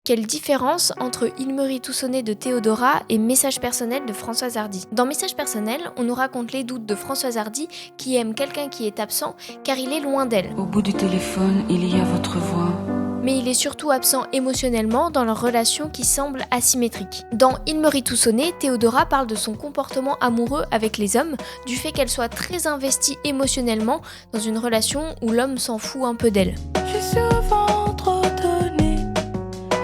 Quelle différence entre Il me rit tout sonné de Théodora et Message personnel de Françoise Hardy. Dans Message personnel, on nous raconte les doutes de Françoise Hardy qui aime quelqu'un qui est absent car il est loin d'elle. Au bout du téléphone, il y a votre voix. Mais il est surtout absent émotionnellement dans leur relation qui semble asymétrique. Dans Il me rit tout sonné, Théodora parle de son comportement amoureux avec les hommes, du fait qu'elle soit très investie émotionnellement dans une relation où l'homme s'en fout un peu d'elle. J'ai souvent trop donné,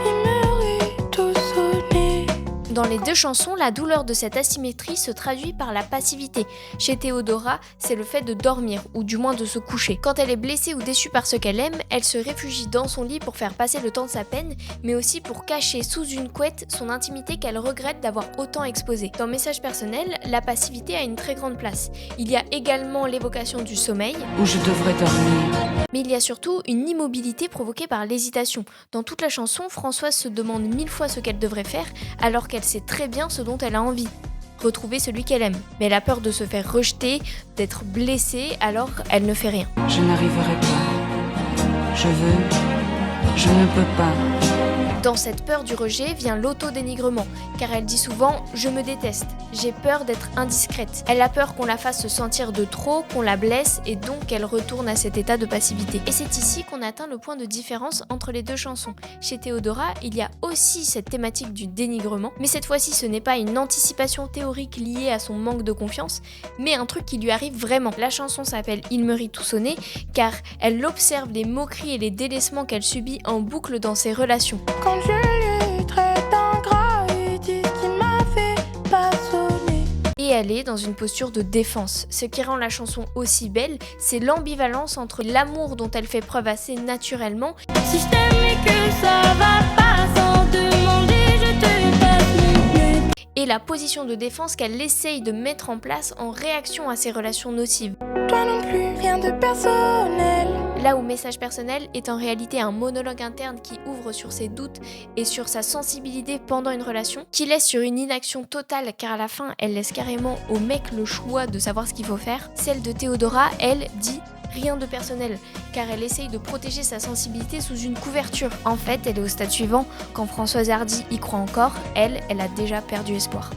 il me rit tout sonné. Dans les deux chansons, la douleur de cette asymétrie se traduit par la passivité. Chez Théodora, c'est le fait de dormir, ou du moins de se coucher. Quand elle est blessée ou déçue par ce qu'elle aime, elle se réfugie dans son lit pour faire passer le temps de sa peine, mais aussi pour cacher sous une couette son intimité qu'elle regrette d'avoir autant exposée. Dans Message personnel, la passivité a une très grande place. Il y a également l'évocation du sommeil, Où je devrais dormir. mais il y a surtout une immobilité provoquée par l'hésitation. Dans toute la chanson, Françoise se demande 1000 fois ce qu'elle devrait faire, alors qu'elle sait très bien ce dont elle a envie. Retrouver celui qu'elle aime. Mais elle a peur de se faire rejeter, d'être blessée, alors elle ne fait rien. Je n'arriverai pas. Je veux. Je ne peux pas. Dans cette peur du rejet vient l'autodénigrement, car elle dit souvent « je me déteste, j'ai peur d'être indiscrète ». Elle a peur qu'on la fasse se sentir de trop, qu'on la blesse, et donc qu'elle retourne à cet état de passivité. Et c'est ici qu'on atteint le point de différence entre les deux chansons. Chez Théodora, il y a aussi cette thématique du dénigrement, mais cette fois-ci ce n'est pas une anticipation théorique liée à son manque de confiance, mais un truc qui lui arrive vraiment. La chanson s'appelle « Il me rit tout sonné » car elle observe les moqueries et les délaissements qu'elle subit en boucle dans ses relations. Quand je lui traite ingrat, il dit qu'il m'a fait pas sonner. Et elle est dans une posture de défense. Ce qui rend la chanson aussi belle, c'est l'ambivalence entre l'amour dont elle fait preuve assez naturellement Si je t'aime et que ça va pas sans demander, je te passe mon blé. et la position de défense qu'elle essaye de mettre en place en réaction à ces relations nocives. Toi non plus, rien de personnel. Là où Message personnel est en réalité un monologue interne qui ouvre sur ses doutes et sur sa sensibilité pendant une relation, qui laisse sur une inaction totale car à la fin elle laisse carrément au mec le choix de savoir ce qu'il faut faire, celle de Théodora, elle, dit rien de personnel, car elle essaye de protéger sa sensibilité sous une couverture. En fait, elle est au stade suivant, quand Françoise Hardy y croit encore, elle a déjà perdu espoir.